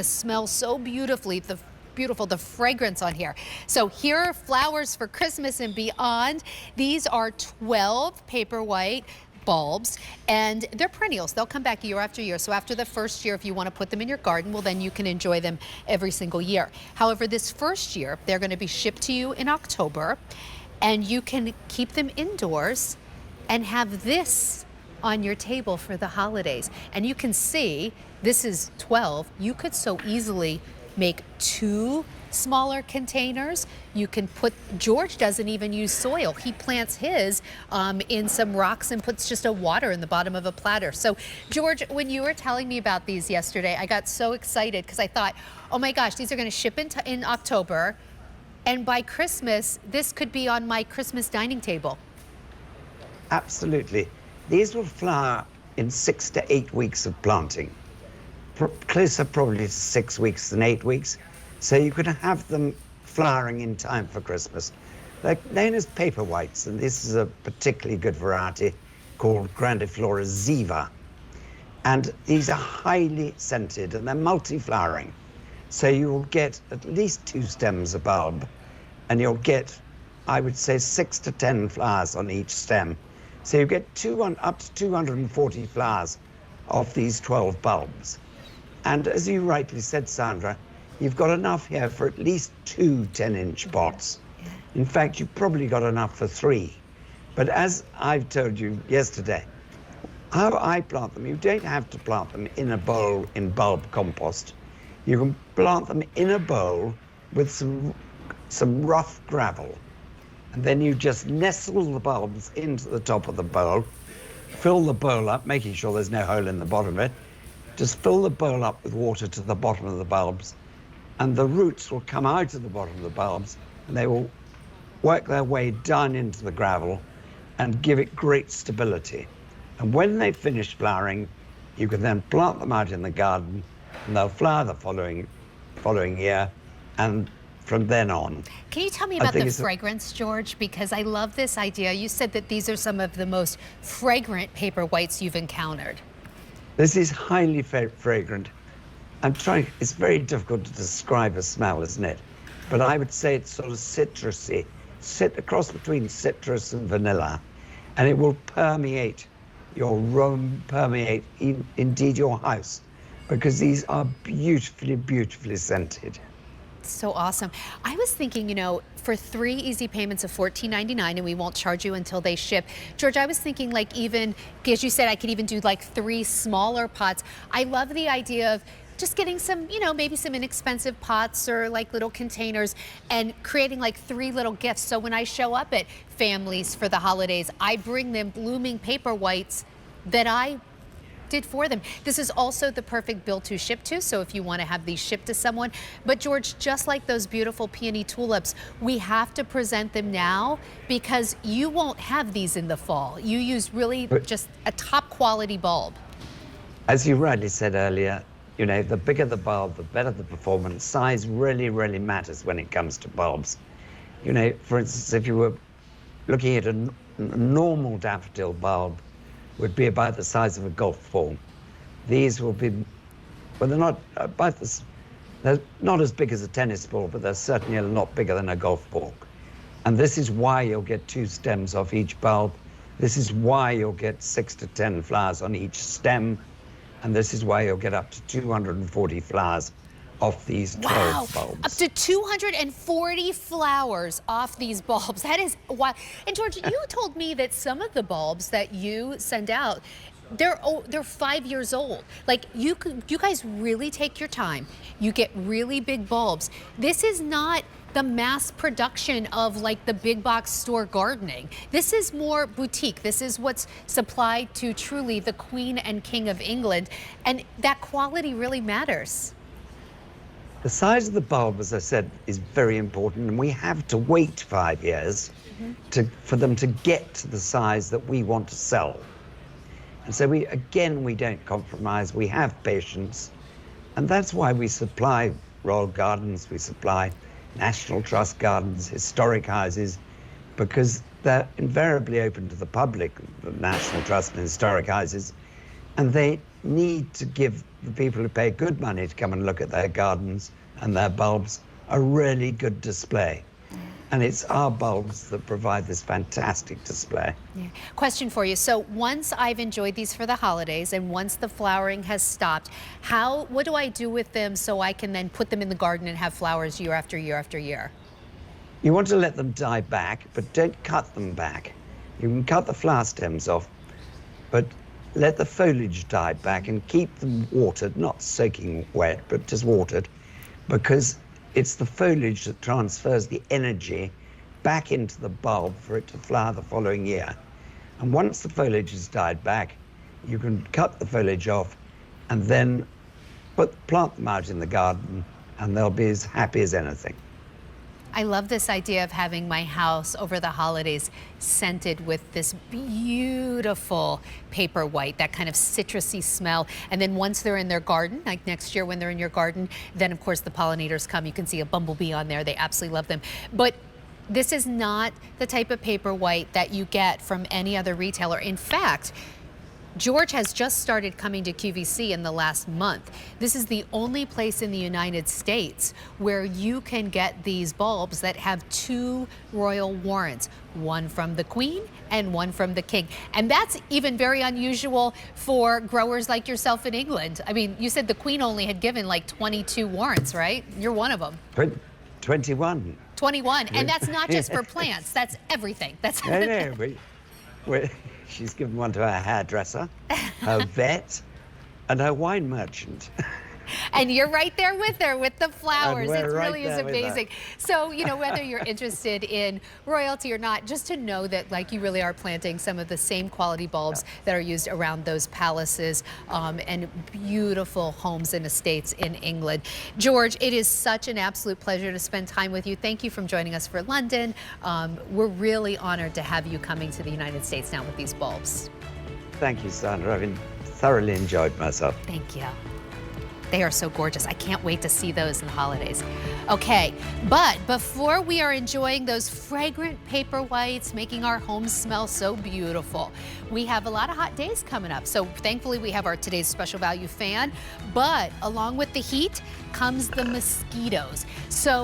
Smells so beautifully, the fragrance on here. So here are flowers for Christmas and beyond. These are 12 Paperwhite bulbs, and they're perennials. They'll come back year after year. So after the first year, if you want to put them in your garden, well, then you can enjoy them every single year. However, this first year, they're going to be shipped to you in October, and you can keep them indoors and have this on your table for the holidays. And you can see this is 12. You could so easily make 2 smaller containers. You can put, George doesn't even use soil. He plants his in some rocks and puts just a water in the bottom of a platter. So George, when you were telling me about these yesterday, I got so excited because I thought, oh my gosh, these are going to ship in October. And by Christmas, this could be on my Christmas dining table. Absolutely. These will flower in 6 to 8 weeks of planting. Closer probably to 6 weeks than 8 weeks. So you can have them flowering in time for Christmas. They're known as Paperwhites, and this is a particularly good variety called Grandiflora ziva. And these are highly scented and they're multi-flowering. So you'll get at least 2 stems a bulb, and you'll get, I would say, 6 to 10 flowers on each stem. So you get up to 240 flowers off these 12 bulbs. And as you rightly said, Sandra, you've got enough here for at least 2 10-inch pots. In fact, you've probably got enough for 3. But as I've told you yesterday, how I plant them, you don't have to plant them in a bowl in bulb compost. You can plant them in a bowl with some rough gravel. And then you just nestle the bulbs into the top of the bowl, fill the bowl up, making sure there's no hole in the bottom of it. Just fill the bowl up with water to the bottom of the bulbs, and the roots will come out of the bottom of the bulbs, and they will work their way down into the gravel and give it great stability. And when they finish flowering, you can then plant them out in the garden, and they'll flower the following year, and from then on. Can you tell me about the fragrance, George? Because I love this idea. You said that these are some of the most fragrant Paperwhites you've encountered. This is highly fragrant. It's very difficult to describe a smell, isn't it? But I would say it's sort of citrusy, sit across between citrus and vanilla, and it will permeate your room, indeed your house, because these are beautifully, beautifully scented. So awesome. I was thinking, for 3 easy payments of $14.99, and we won't charge you until they ship. George, I was thinking like even, as you said, I could even do like 3 smaller pots. I love the idea of just getting some, maybe some inexpensive pots or like little containers and creating like 3 little gifts. So when I show up at families for the holidays, I bring them blooming Paperwhites that I did for them. This is also the perfect bill to ship to, so if you want to have these shipped to someone. But George, just like those beautiful peony tulips, we have to present them now because you won't have these in the fall. You use really just a top quality bulb. As you rightly said earlier, the bigger the bulb, the better the performance. Size really, really matters when it comes to bulbs. For instance, if you were looking at a normal daffodil bulb, would be about the size of a golf ball. These will be, well, they're not about this, they're not as big as a tennis ball, but they're certainly a lot bigger than a golf ball. And this is why you'll get 2 stems off each bulb. This is why you'll get 6 to 10 flowers on each stem. And this is why you'll get up to 240 flowers off these 12 bulbs. Up to 240 flowers off these bulbs. That is wild. And George, you told me that some of the bulbs that you send out, they're 5 years old. Like you guys really take your time. You get really big bulbs. This is not the mass production of like the big box store gardening. This is more boutique. This is what's supplied to truly the Queen and King of England. And that quality really matters. The size of the bulb, as I said, is very important, and we have to wait 5 years for them to get to the size that we want to sell. And so we don't compromise, we have patience, and that's why we supply Royal Gardens, we supply National Trust gardens, historic houses, because they're invariably open to the public, the National Trust and historic houses, and they need to give the people who pay good money to come and look at their gardens and their bulbs a really good display. And it's our bulbs that provide this fantastic display. Yeah. Question for you. So once I've enjoyed these for the holidays and once the flowering has stopped, what do I do with them so I can then put them in the garden and have flowers year after year after year? You want to let them die back, but don't cut them back. You can cut the flower stems off, but let the foliage die back and keep them watered, not soaking wet, but just watered, because it's the foliage that transfers the energy back into the bulb for it to flower the following year. And once the foliage has died back, you can cut the foliage off and then plant them out in the garden, and they'll be as happy as anything. I love this idea of having my house over the holidays scented with this beautiful Paperwhite, that kind of citrusy smell. And then once they're in their garden, like next year when they're in your garden, then of course the pollinators come. You can see a bumblebee on there. They absolutely love them. But this is not the type of Paperwhite that you get from any other retailer. In fact, George has just started coming to QVC in the last month. This is the only place in the United States where you can get these bulbs that have 2 royal warrants, one from the Queen and one from the King. And that's even very unusual for growers like yourself in England. I mean, you said the Queen only had given like 22 warrants, right? You're one of them. 21. 21, and that's not just for plants, that's everything. That's No, she's given one to her hairdresser, her vet, and her wine merchant. And you're right there with her with the flowers. It right really is amazing. So, you know, whether you're interested in royalty or not, just to know that like you really are planting some of the same quality bulbs that are used around those palaces and beautiful homes and estates in England. George, it is such an absolute pleasure to spend time with you. Thank you for joining us for London. We're really honored to have you coming to the United States now with these bulbs. Thank you, Sandra. I've thoroughly enjoyed myself. Thank you. They are so gorgeous. I can't wait to see those in the holidays. Okay, but before we are enjoying those fragrant Paperwhites, making our homes smell so beautiful, we have a lot of hot days coming up. So thankfully we have our today's special value fan, but along with the heat comes the mosquitoes. So